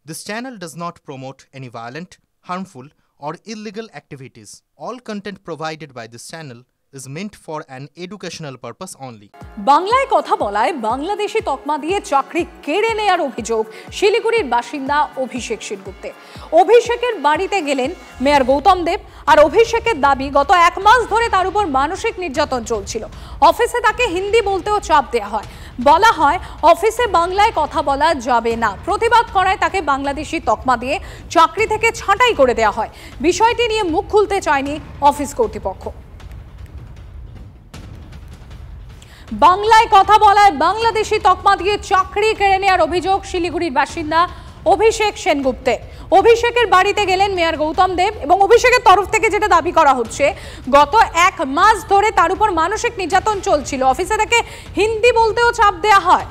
This channel does not promote any violent, harmful, or illegal activities. All content provided by this channel is meant for an educational purpose only. বাংলায় কথা বলায় বাংলাদেশি তকমা দিয়ে চাকরি কেড়ে নেয়ার অভিযোগ শিলিগুড়ির বাসিন্দা অভিষেক সেনগুপ্তের। অভিষেকের বাড়িতে গেলেন মেয়র গৌতম দেব আর অভিষেকের দাবি গত এক মাস ধরে তার উপর মানসিক নির্যাতন চলছিল। অফিসে তাকে হিন্দি বলতেও চাপ দেওয়া হয়। বলা হয় অফিসে বাংলায় কথা বলা যাবে না। প্রতিবাদ করায় তাকে বাংলাদেশি তকমা দিয়ে চাকরি থেকে ছাঁটাই করে দেওয়া হয়। বিষয়টি নিয়ে মুখ খুলতে চায়নি অফিস কর্তৃপক্ষ। বাংলায় কথা বলায় বাংলাদেশি তকমা দিয়ে চাকরি কেড়ে নেওয়ার অভিযোগ শিলিগুড়ির বাসিন্দা অভিষেক সেনগুপ্তের। অভিষেকের বাড়িতে গেলেন মেয়র গৌতম দেব এবং অভিষেকের তরফ থেকে যেটা দাবি করা হচ্ছে গত এক মাস ধরে তার উপর মানসিক নির্যাতন চলছিল। অফিসে তাকে হিন্দি বলতেও চাপ দেওয়া হয়।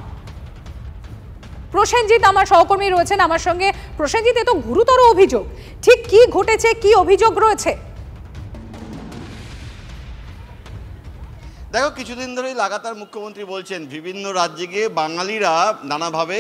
প্রসেনজিৎ আমার সহকর্মী রয়েছেন আমার সঙ্গে। প্রসেনজিৎ, এ তো গুরুতর অভিযোগ, ঠিক কি ঘটেছে, কি অভিযোগ রয়েছে? দেখো, কিছুদিন ধরেই লাগাতার মুখ্যমন্ত্রী বলছেন বিভিন্ন রাজ্যে গিয়ে বাঙালিরা নানাভাবে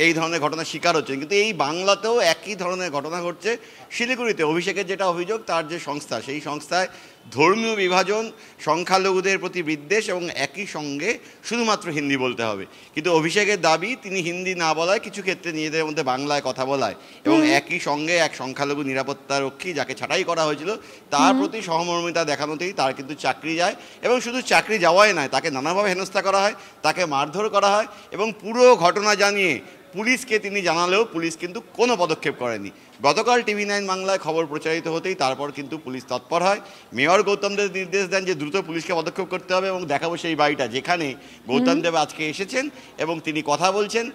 এই ধরনের ঘটনার শিকার হচ্ছেন, কিন্তু এই বাংলাতেও একই ধরনের ঘটনা ঘটছে। শিলিগুড়িতে অভিষেকের যেটা অভিযোগ, তার যে সংস্থা, সেই সংস্থায় ধর্মীয় বিভাজন, সংখ্যালঘুদের প্রতি বিদ্বেষ এবং একই সঙ্গে শুধুমাত্র হিন্দি বলতে হবে। কিন্তু অভিষেকের দাবি তিনি হিন্দি না বলায় কিছু ক্ষেত্রে নিজেদের মধ্যে বাংলায় কথা বলায় এবং একই সঙ্গে এক সংখ্যালঘু নিরাপত্তা রক্ষী যাকে ছাঁটাই করা হয়েছিল তার প্রতি সহমর্মিতা দেখানোতেই তার কিন্তু চাকরি যায়। এবং শুধু চাকরি যাওয়াই নয়, তাকে নানাভাবে হেনস্থা করা হয়, তাকে মারধর করা হয় এবং পুরো ঘটনা জানিয়ে পুলিশকে তিনি জানালেও পুলিশ কিন্তু কোনো পদক্ষেপ করেনি। গতকাল TV9 বাংলায় খবর প্রচারিত হতেই তারপর কিন্তু পুলিশ তৎপর হয়। মেয়র গৌতম দেব নির্দেশ দেন যে দ্রুত পুলিশকে পদক্ষেপ করতে হবে এবং দেখাবো সেই বাড়িটা যেখানে গৌতম দেব আজকে এসেছেন এবং তিনি কথা বলছেন।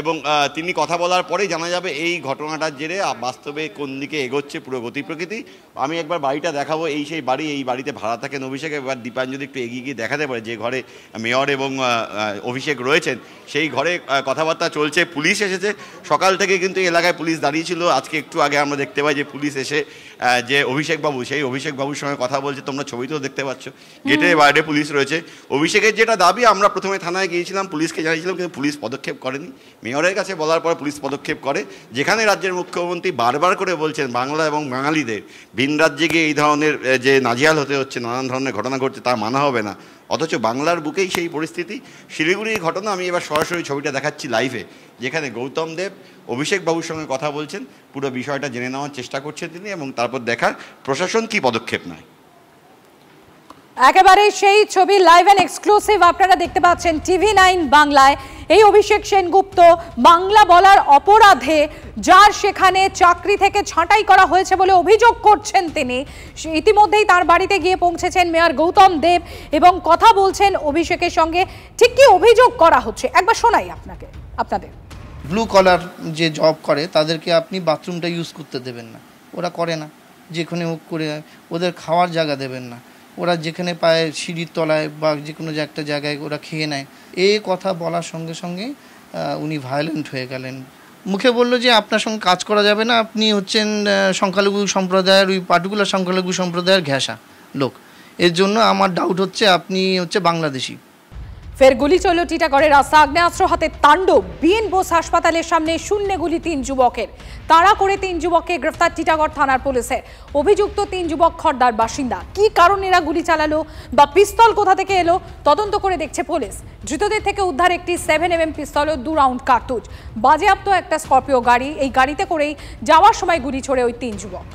এবং তিনি কথা বলার পরেই জানা যাবে এই ঘটনাটার জেরে বাস্তবে কোন দিকে এগোচ্ছে পুরো গতি প্রকৃতি। আমি একবার বাড়িটা দেখাবো, এই সেই বাড়ি। এই বাড়িতে ভাড়া থাকেন অভিষেক। এবার দীপান যদি একটু এগিয়ে গিয়ে দেখাতে পারে যে ঘরে মেয়র এবং অভিষেক রয়েছেন, সেই ঘরে কথাবার্তা চলছে। পুলিশ এসেছে সকাল থেকে, কিন্তু এলাকায় পুলিশ দাঁড়িয়ে ছিল। আজকে একটু আগে আমরা দেখতে পাই যে পুলিশ এসে যে অভিষেকবাবু, সেই অভিষেকবাবুর সঙ্গে কথা বলছে। তোমরা ছবিতেও দেখতে পাচ্ছ, গেটের বাইরে পুলিশ রয়েছে। অভিষেকের যেটা দাবি, আমরা প্রথমে থানায় গিয়েছিলাম, পুলিশকে জানিয়েছিলাম, কিন্তু পুলিশ পদক্ষেপ করেনি। মেয়রের কাছে বলার পর পুলিশ পদক্ষেপ করে। যেখানে রাজ্যের মুখ্যমন্ত্রী বারবার করে বলছেন বাংলা এবং বাঙালিদের ভিন রাজ্যে গিয়ে এই ধরনের যে নাজেহাল হতে হচ্ছে, নানান ধরনের ঘটনা ঘটছে, তা মানা হবে না। অথচ বাংলার বুকেই সেই পরিস্থিতি। শিলিগুড়ির ঘটনা আমি এবার সরাসরি ছবিটা দেখাচ্ছি লাইভে, যেখানে গৌতম দেব অভিষেক বাবুর সঙ্গে কথা বলছেন। পুরো বিষয়টা জেনে নেওয়ার চেষ্টা করছেন তিনি এবং তারপর দেখার প্রশাসন কি পদক্ষেপ নেয়। একেবারে সেই ছবি লাইভ এন্ড এক্সক্লুসিভ আপনারা দেখতে পাচ্ছেন TV9 বাংলায়। এই অভিষেক সেনগুপ্ত বাংলা বলার অপরাধে যার সেখানে চাকরি থেকে ছাঁটাই করা হয়েছে বলে অভিযোগ করছেন তিনি, ইতিমধ্যেই তার বাড়িতে গিয়ে পৌঁছেছেন মেয়র গৌতম দেব এবং কথা বলছেন অভিষেকের সঙ্গে। ঠিক কি অভিযোগ করা হচ্ছে একবার শোনাই আপনাদের। ব্লু কলার যে জব করে তাদেরকে আপনি বাথরুমটা ইউজ করতে দেবেন না, ওরা করে না। যেখানে হোক করে ওদের খাওয়ার জায়গা দেবেন না, ওরা যেখানে পায় সিঁড়ির তলায় বা যে কোনো একটা জায়গায় ওরা খেয়ে নেয়। এই কথা বলার সঙ্গে সঙ্গে উনি ভায়োলেন্ট হয়ে গেলেন। মুখে বললো যে আপনার সঙ্গে কাজ করা যাবে না, আপনি হচ্ছেন সংখ্যালঘু সম্প্রদায়ের, ওই পার্টিকুলার সংখ্যালঘু সম্প্রদায়ের ঘেঁষা লোক। এর জন্য আমার ডাউট হচ্ছে আপনি হচ্ছে বাংলাদেশি। ফের গুলি চলল টিটাগড়ের রাস্তা। আগ্নেয়াস্ত্র হাতে তাণ্ডব BN বোস হাসপাতালের সামনে শূন্যে গুলি 3 যুবকের। তাড়া করে 3 যুবককে গ্রেফতার টিটাগড় থানার পুলিশের। অভিযুক্ত 3 যুবক খড়দার বাসিন্দা। কি কারণে এরা গুলি চালালো বা পিস্তল কোথা থেকে এলো তদন্ত করে দেখছে পুলিশ। ধৃতদের থেকে উদ্ধার একটি 7mm পিস্তল ও 2 রাউন্ড কার্তুজ। বাজেয়াপ্ত একটা স্করপিও গাড়ি। এই গাড়িতে করেই যাওয়ার সময় গুলি ছোড়ে ওই 3 যুবক।